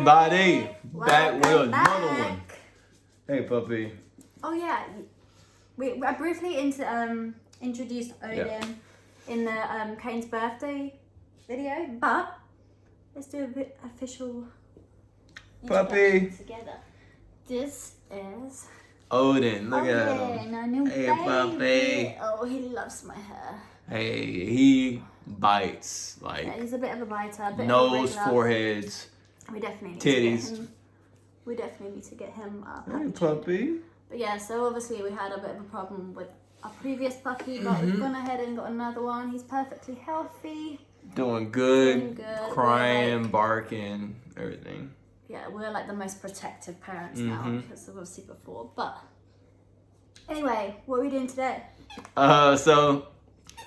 everybody. Back with Welcome another back. one. Hey, puppy. Oh yeah, I briefly introduced Odin in the Kane's birthday video, but let's do a bit official Puppy. introduction together. This is Odin, look at Odin, him. our new Hey, baby. puppy. Oh, he loves my hair. Hey, he bites Yeah, like he's a bit of a biter, a bit nose, of a wriggler. foreheads, We definitely need titties. to get him. We definitely need to get him up. Hey, puppy. But yeah, so obviously we had a bit of a problem with our previous puppy, but we've gone ahead and got another one. He's perfectly healthy. Doing good. Doing good. Crying, We're like- barking, everything. Yeah, we're like the most protective parents now because of obviously before. But anyway, what are we doing today? So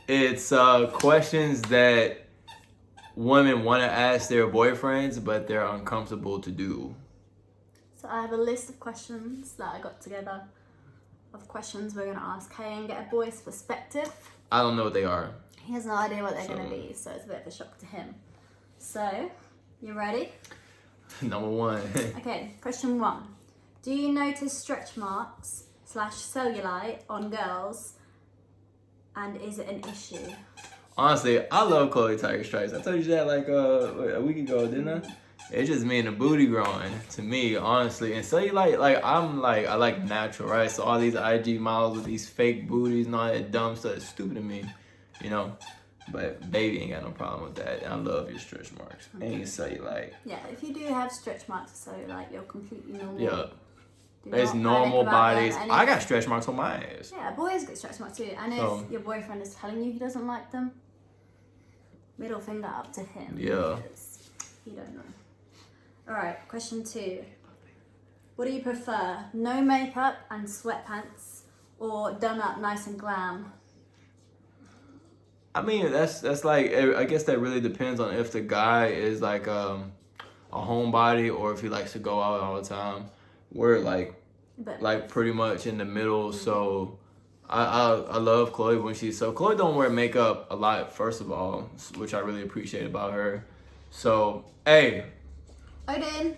it's questions that women want to ask their boyfriends, but they're uncomfortable to do. So I have a list of questions that I got together of questions we're gonna ask Hay and get a boy's perspective. I don't know what they are. He has no idea what they're gonna be, so it's a bit of a shock to him. So, you ready? Number one. Okay, question 1. Do you notice stretch marks / cellulite on girls, and is it an issue? Honestly, I love Chloe Tiger Stripes. I told you that like a week ago, didn't I? It just mean the booty growing to me, honestly. And cellulite, I like natural, right? So all these IG models with these fake booties and all that dumb stuff is stupid to me, you know. But baby ain't got no problem with that. And I love your stretch marks and your cellulite. Yeah, if you do have stretch marks or cellulite, you're completely normal. Yeah, Do there's not normal panic about bodies. them. And I if- got stretch marks on my ass. Yeah, boys get stretch marks too. And So- if your boyfriend is telling you he doesn't like them, middle finger up to him. Yeah. Because he don't know. Alright, question 2. What do you prefer? No makeup and sweatpants, or done up nice and glam? I mean, that's like, I guess that really depends on if the guy is like a homebody or if he likes to go out all the time. We're like pretty much in the middle. So I love Chloe when Chloe don't wear makeup a lot, first of all, which I really appreciate about her. So, hey. Odin.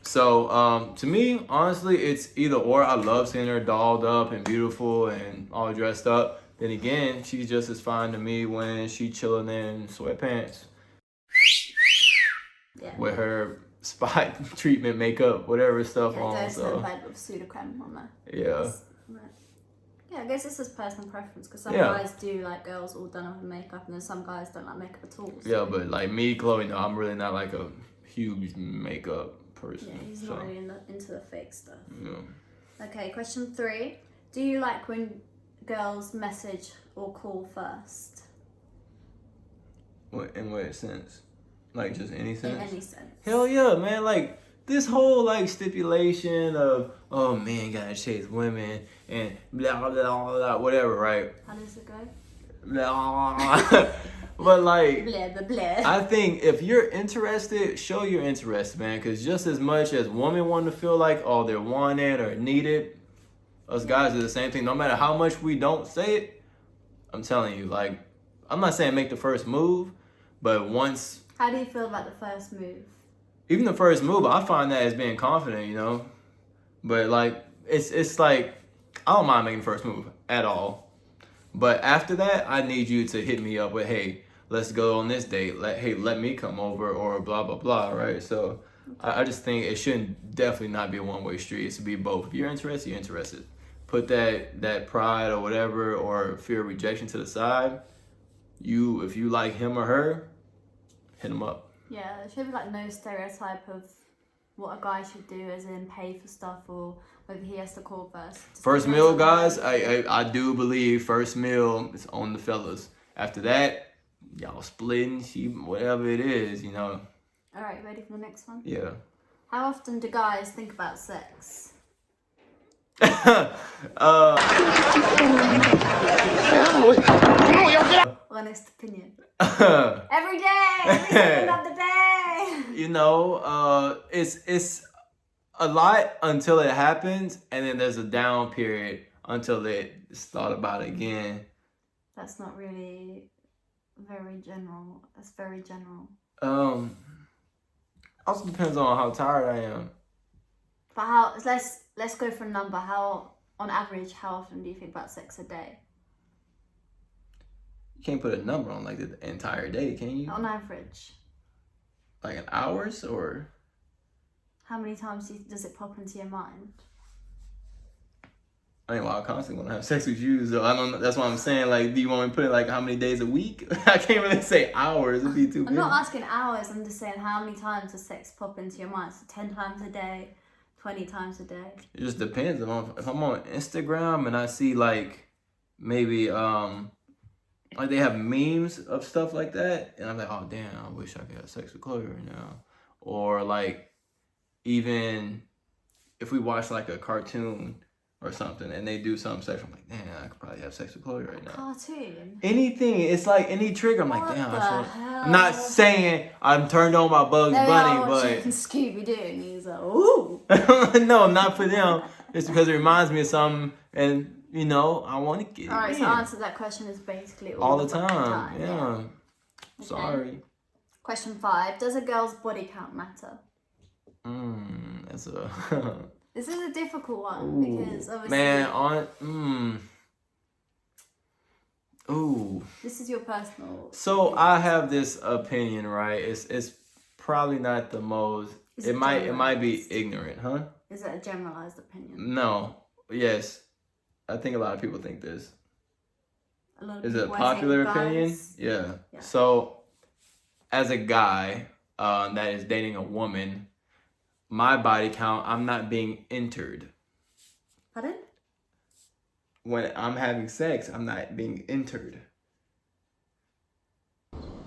So, to me, honestly, it's either or. I love seeing her dolled up and beautiful and all dressed up. Then again, she's just as fine to me when she chilling in sweatpants. Yeah. With her spot treatment makeup, whatever stuff Yeah, on. there's So no bed with pseudocreme on there. yeah. Yeah, I guess this is personal preference because some Yeah. guys do like girls all done up with makeup, and then some guys don't like makeup at all. So. Yeah, but like me, Chloe, no, I'm really not like a huge makeup person. Yeah, he's so, not really into the fake stuff. yeah. Okay, question 3. Do you like when girls message or call first? In what sense? Like just any sense? In any sense. Hell yeah, man. Like this whole like stipulation of, oh man, gotta chase women and blah blah blah, blah whatever, right? How does it go? Blah. But like, Blah, blah, blah. I think if you're interested, show you're interested, man. Because just as much as women want to feel like, oh, they're wanted or needed, us guys do the same thing. No matter how much we don't say it, I'm telling you, like, I'm not saying make the first move, but once, How do you feel about the first move? even the first move, I find that as being confident, you know. But like, it's like, I don't mind making the first move at all. But after that, I need you to hit me up with, hey, let's go on this date. Let me come over, or blah, blah, blah, right? So I just think it shouldn't definitely not be a one-way street. It should be both. If you're interested, you're interested. Put that pride or whatever, or fear of rejection to the side. If you like him or her, hit him up. Yeah, there should be like no stereotype of what a guy should do, as in pay for stuff or whether he has to call first. First meal, guys, I do believe first meal is on the fellas. After that, y'all splitting, whatever it is, you know. Alright, ready for the next one? Yeah. How often do guys think about sex? Honest opinion. Every day! Every second of the day! You know, it's a lot until it happens, and then there's a down period until it's thought about again. That's not really very general. That's very general. Also depends on how tired I am. But how? Let's go for a number. How, on average, how often do you think about sex a day? You can't put a number on like the entire day, can you? On average. Like in hours or? How many times does it pop into your mind? I mean, well, I constantly want to have sex with you, so I don't know. That's what I'm saying. Like, do you want me to put it like how many days a week? I can't really say hours. It'd be too big. I'm not asking hours. I'm just saying how many times does sex pop into your mind? So 10 times a day, 20 times a day. It just depends. If I'm on Instagram and I see like maybe like they have memes of stuff like that, and I'm like, oh damn, I wish I could have sex with Chloe right now. Or like even if we watch like a cartoon or something and they do something sexual, I'm like, damn, I could probably have sex with Chloe right now. Cartoon? Anything. It's like any trigger. I'm like, What damn, the hell? I'm not saying I'm turned on by Bugs Bunny, but Scooby Doo, and he's like, ooh. no, not for them. It's because it reminds me of something, and you know, I want to get All right, it so in. answer that question is basically all the fucking time. Yeah. Okay. Sorry. Question 5: does a girl's body count matter? That's a. This is a difficult one. Ooh, because obviously, man, ooh. this is your personal. So I have this opinion, right? It's probably not the most. It might be ignorant, huh? Is it a generalized opinion? No. Yes. I think a lot of people think this. A lot of Is it a people, I popular think, opinion? guys- Yeah. Yeah. So, as a guy that is dating a woman, my body count, I'm not being entered. Pardon? When I'm having sex, I'm not being entered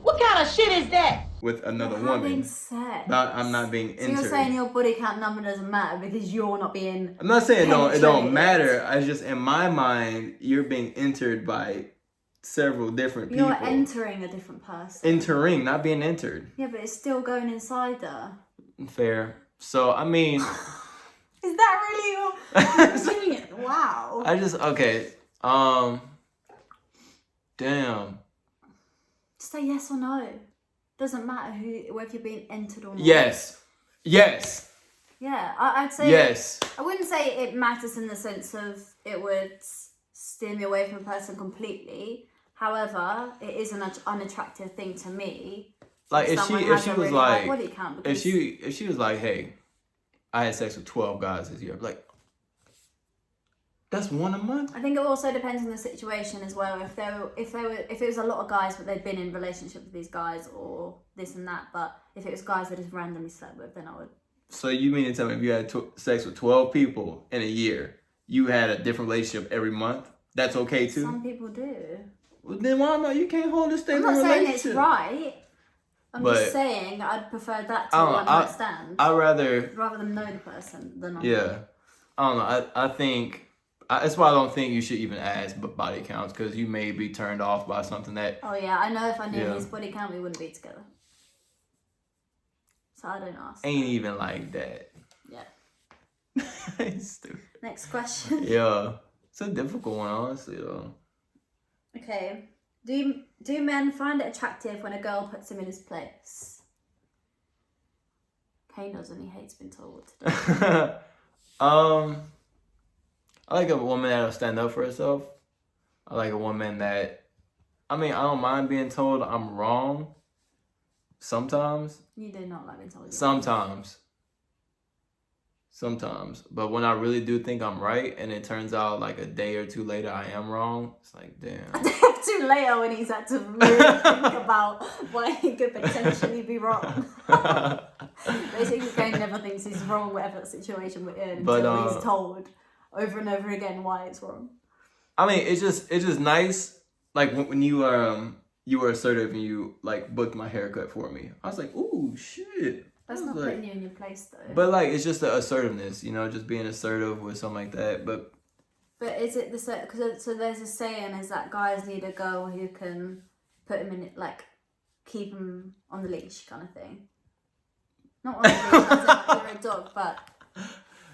What kind of shit is that? with another You're woman. having sex. I'm not being So entered. you're saying your body count number doesn't matter because you're not being. I'm not saying it don't penetrated. matter. I just, in my mind, you're being entered by several different people. You're entering a different person. Entering, not being entered. Yeah, but it's still going inside her. Fair. So, I mean... Is that really your opinion? Wow. I just... Okay. Damn. Say yes or no. Doesn't matter whether you're being entered or not. Yes. Yes. Yeah, I'd say... Yes. I wouldn't say it matters in the sense of it would steer me away from a person completely. However, it is an unattractive thing to me. Like if she was like, if she was like, hey, I had sex with 12 guys this year, I'm like, that's one a month. I think it also depends on the situation as well. If it was a lot of guys but they'd been in relationship with these guys or this and that, but if it was guys that just randomly slept with, then I would. So you mean to tell me if you had sex with 12 people in a year, you had a different relationship every month? That's okay too. Some people do. Well, then why not? You can't hold a stable I'm not saying relationship. it's right. I'm But just saying I'd prefer that to one night stand. I'd rather than know the person than not. Yeah. I don't know. I think that's why I don't think you should even ask body counts, because you may be turned off by something that. Oh yeah, I know if I knew his body count, we wouldn't be together. So I don't ask. Ain't even like that. Yeah. It's stupid. Next question. Yeah. It's a difficult one, honestly, though. Okay. Do men find it attractive when a girl puts him in his place? Kane doesn't. He hates being told what to do. I like a woman that'll stand up for herself. I like a woman that, I mean, I don't mind being told I'm wrong. Sometimes. You do not like being told. Sometimes. But when I really do think I'm right and it turns out like a day or two later I am wrong, it's like, damn. A day or two later when he's had to really think about why he could potentially be wrong. Basically, Kane never thinks he's wrong whatever situation we're in until he's told over and over again why it's wrong. I mean, it's just nice. Like when you were assertive and you like booked my haircut for me. I was like, ooh, shit. That's not putting you in your place though. But like, it's just the assertiveness, you know, just being assertive with something like that. But is it so there's a saying is that guys need a girl who can put him in it, like keep him on the leash kind of thing. Not on the leash, as you're a dog, but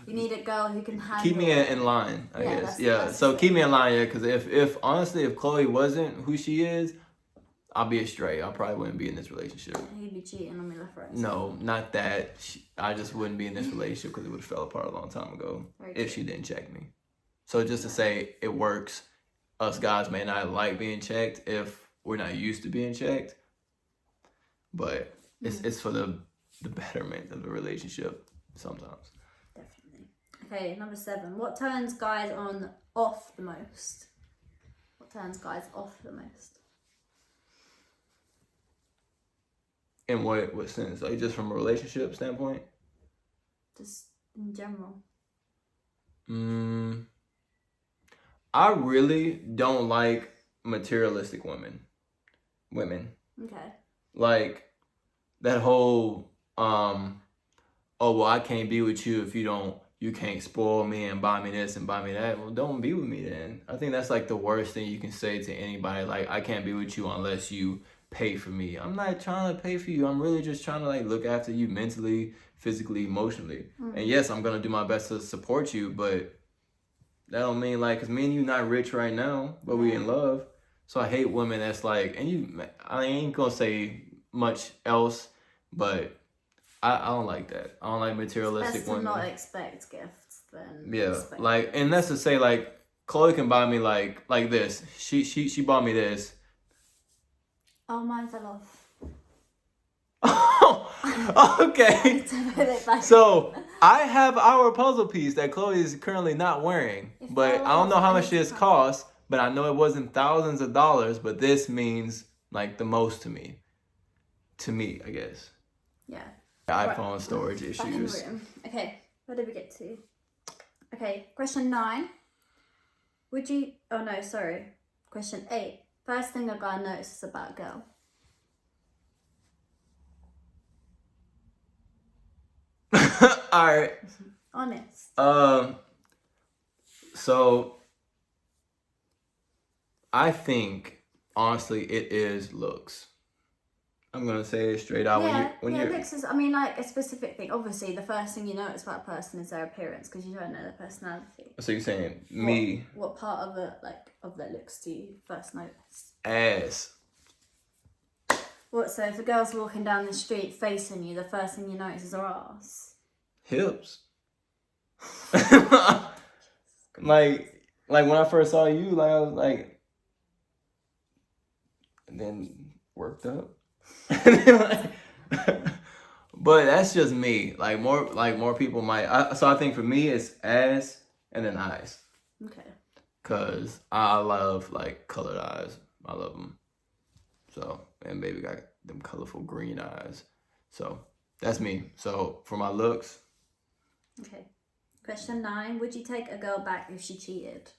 you need a girl who can handle. Keep me in line, I guess. That's so keep me in line, yeah. Because if honestly, if Chloe wasn't who she is, I'll be straight. I probably wouldn't be in this relationship. He'd be cheating on me left, right. No, not that. I just wouldn't be in this relationship because it would have fell apart a long time ago if she didn't check me. So just to say it works, us guys may not like being checked if we're not used to being checked, but it's for the betterment of the relationship sometimes. Definitely. Okay, number 7. What turns guys off the most? What turns guys off the most? In what sense? Like just from a relationship standpoint? Just in general. I really don't like materialistic women. Okay. Like that whole oh well, I can't be with you if you can't spoil me and buy me this and buy me that. Well, don't be with me then. I think that's like the worst thing you can say to anybody. Like, I can't be with you unless you pay for me. I'm not trying to pay for you. I'm really just trying to like look after you mentally, physically, emotionally. And yes, I'm gonna do my best to support you, but that don't mean like, cause me and you not rich right now, but we in love. So I hate women that's like, I ain't gonna say much else, but I don't like that. I don't like materialistic women. Best to not expect gifts than expect like, gifts. and that's to say like, Chloe can buy me like this. She bought me this. Oh, mine fell off. Okay. So I have our puzzle piece that Chloe is currently not wearing, but I don't know how much this costs, but I know it wasn't thousands of dollars, but this means like the most to me. To me, I guess. Yeah. iPhone storage issues. Okay, where did we get to? Okay, question 9. Question 8. First thing a guy notices about a girl. Alright. Honest. So I think honestly it is looks. I'm gonna say it straight out. Looks is, I mean, like a specific thing. Obviously, the first thing you notice about a person is their appearance because you don't know their personality. So you're saying me? What part of their looks do you first notice? Ass. What? So if a girl's walking down the street facing you, the first thing you notice is her ass. Hips. like when I first saw you, like I was like, and then worked up. But that's just me. Like more people might. So I think for me it's ass and then eyes. Okay. Cause I love like colored eyes. I love them. So and baby got them colorful green eyes. So that's me. So for my looks. Okay. Question 9. Would you take a girl back if she cheated?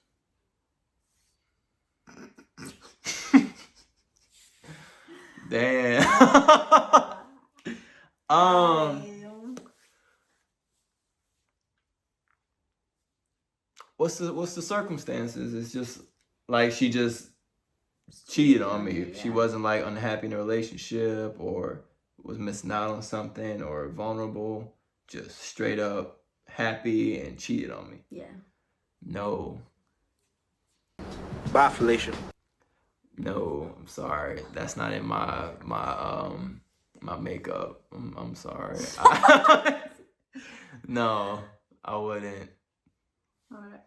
Damn. What's the circumstances? It's just like she just cheated on me. Yeah. She wasn't like unhappy in a relationship or was missing out on something or vulnerable. Just straight up happy and cheated on me. Yeah. No. Bye, Felicia. No, I'm sorry. That's not in my makeup. I'm sorry. No, I wouldn't. All right.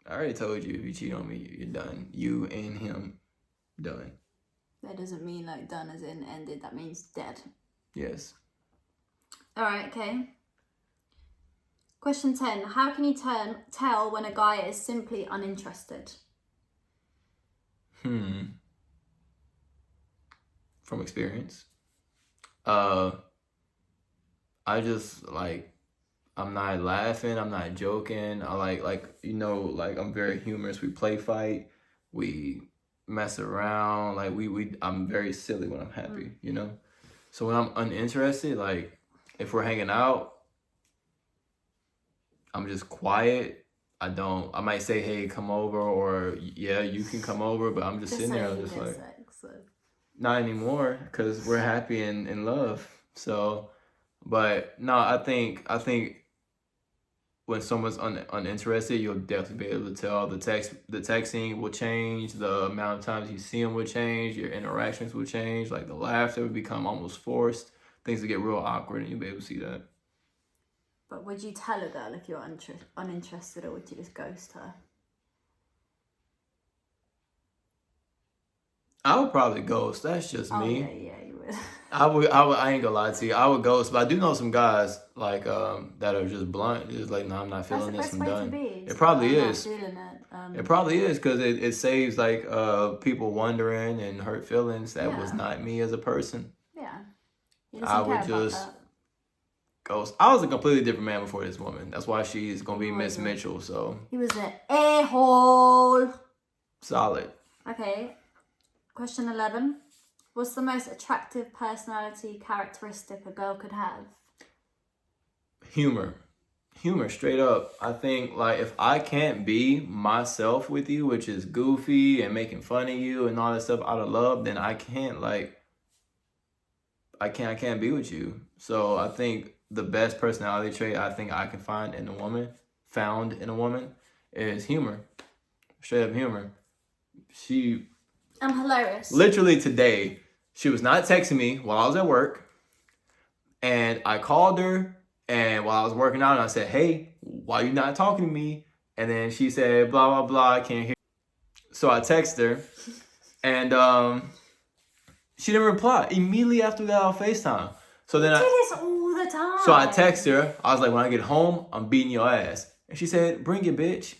I already told you if you cheat on me, you're done. You and him, done. That doesn't mean like done as in ended. That means dead. Yes. All right. Okay. Question 10. How can you tell when a guy is simply uninterested? From experience. I just like, I'm not laughing, I'm not joking. I like I'm very humorous. We play fight, we mess around, like I'm very silly when I'm happy, you know? So when I'm uninterested, like if we're hanging out, I'm just quiet. I might say, hey, come over, or yeah, you can come over, but I'm just sitting there, I'm just like, not anymore, because we're happy and in love. So, but no, I think when someone's uninterested, you'll definitely be able to tell. The texting will change. The amount of times you see them will change. Your interactions will change. Like the laughter would become almost forced. Things would get real awkward, and you'll be able to see that. But would you tell a girl if you're uninterested, or would you just ghost her? I would probably ghost. That's just me. Yeah, you would. I ain't gonna lie to you. I would ghost, but I do know some guys like that are just blunt. Just like, no, I'm not feeling this. I'm done. It probably is. It. It probably is because it saves like people wondering and hurt feelings. That was not me as a person. Yeah. I would just ghost. I was a completely different man before this woman. That's why she's gonna be Miss Mitchell. So he was an a-hole. Solid. Okay. Question 11. What's the most attractive personality characteristic a girl could have? Humor, straight up. I think like if I can't be myself with you, which is goofy and making fun of you and all that stuff out of love, then I can't be with you. So I think the best personality trait I think I can found in a woman is humor. Straight up humor. I'm hilarious. Literally today, she was not texting me while I was at work, and I called her, and while I was working out, and I said, "Hey, why you not talking to me?" And then she said, "Blah blah blah, I can't hear." So I texted her, and she didn't reply. Immediately after that, on FaceTime. So then do this all the time. So I texted her. I was like, "When I get home, I'm beating your ass." And she said, "Bring it, bitch."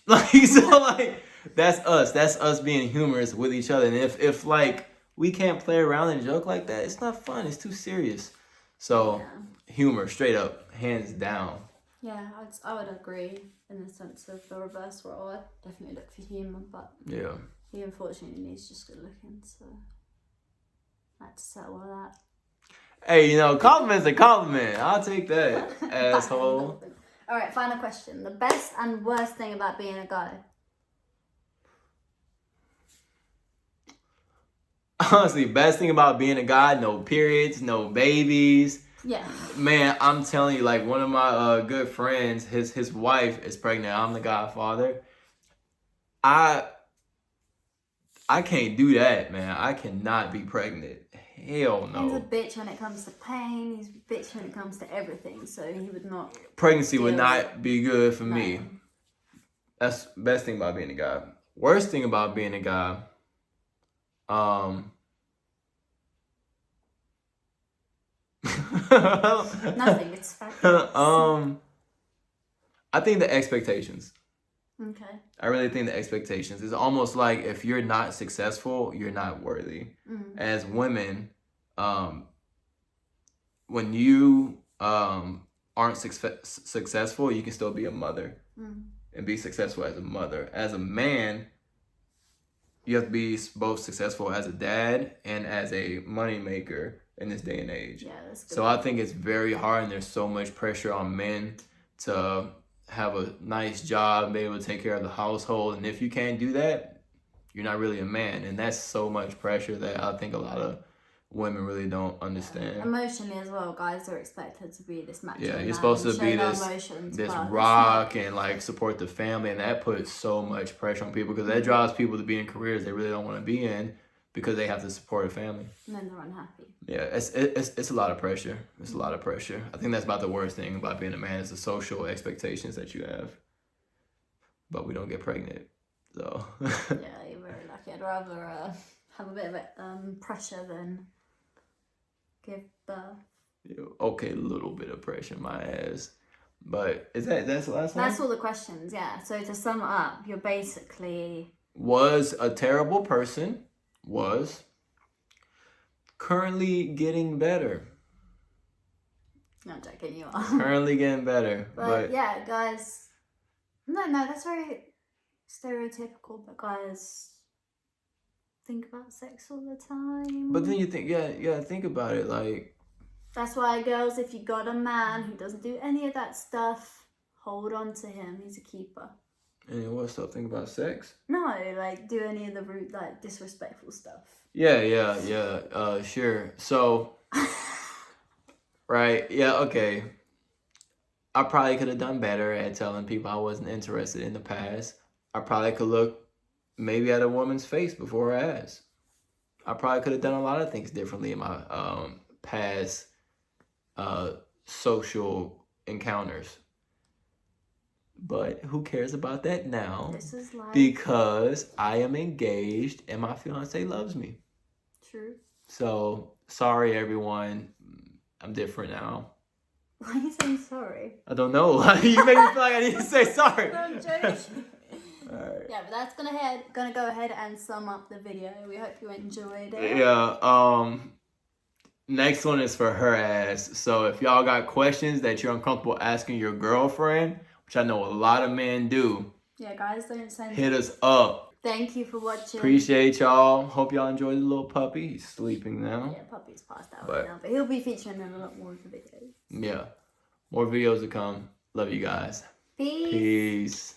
That's us. That's us being humorous with each other. And if like we can't play around and joke like that, it's not fun. It's too serious. So humor, straight up, hands down. Yeah, I would agree in the sense of the reverse role. I definitely look for humor, but he unfortunately needs just good looking. So I had to settle with that. Hey, compliment's a compliment. I'll take that, asshole. All right, final question. The best and worst thing about being a guy? Honestly, best thing about being a guy, no periods, no babies. Yeah. Man, I'm telling you, like one of my good friends, his wife is pregnant. I'm the godfather. I can't do that, man. I cannot be pregnant. Hell no. He's a bitch when it comes to pain. He's a bitch when it comes to everything. So he would not. Pregnancy would not be good for me. That's the best thing about being a guy. Worst thing about being a guy. Nothing. It's fabulous. I think the expectations. Okay. I really think the expectations. It's almost like if you're not successful, you're not worthy. As women, when you aren't successful, you can still be a mother and be successful as a mother. As a man, you have to be both successful as a dad and as a money maker in this day and age. Yeah, that's good. So I think it's very hard, and there's so much pressure on men to have a nice job, be able to take care of the household. And if you can't do that, you're not really a man. And that's so much pressure that I think a lot of women really don't understand. Yeah. Emotionally as well, guys are expected to be this macho man. You're supposed to be this rock and like support the family, and that puts so much pressure on people because that drives people to be in careers they really don't want to be in because they have to support a family. And then they're unhappy. Yeah, it's a lot of pressure. It's a lot of pressure. I think that's about the worst thing about being a man is the social expectations that you have. But we don't get pregnant, so. Yeah, you're very lucky. I'd rather have a bit of pressure than give birth. Okay, a little bit of pressure, my ass. But that's the last one? That's all the questions, yeah. So to sum it up, you're basically... Was a terrible person. Was currently getting better. No, I'm joking, you are. Currently getting better. But yeah, guys. No, that's very stereotypical, but guys think about sex all the time. But then you think, think about it, like. That's why, girls, if you got a man who doesn't do any of that stuff, hold on to him. He's a keeper. And what stuff? Think about sex? No, like do any of the rude, like disrespectful stuff. Yeah. Sure. So, right? Yeah. Okay. I probably could have done better at telling people I wasn't interested in the past. I probably could look maybe at a woman's face before her ass. I probably could have done a lot of things differently in my past social encounters. But who cares about that now? This is life. Because I am engaged and my fiance loves me. True. So, sorry everyone. I'm different now. Why are you saying sorry? I don't know. You make me feel like I need to say sorry. I'm joking. Alright. Yeah, but that's gonna go ahead and sum up the video. We hope you enjoyed it. Yeah, next one is for her ass. So if y'all got questions that you're uncomfortable asking your girlfriend, which I know a lot of men do, Yeah, guys, don't send hit us up. Thank you for watching. Appreciate y'all. Hope y'all enjoyed the little puppy. He's sleeping now. Yeah, Puppy's passed out right now, but he'll be featuring in a lot more of the videos. Yeah. More videos to come. Love you guys. Peace. Peace.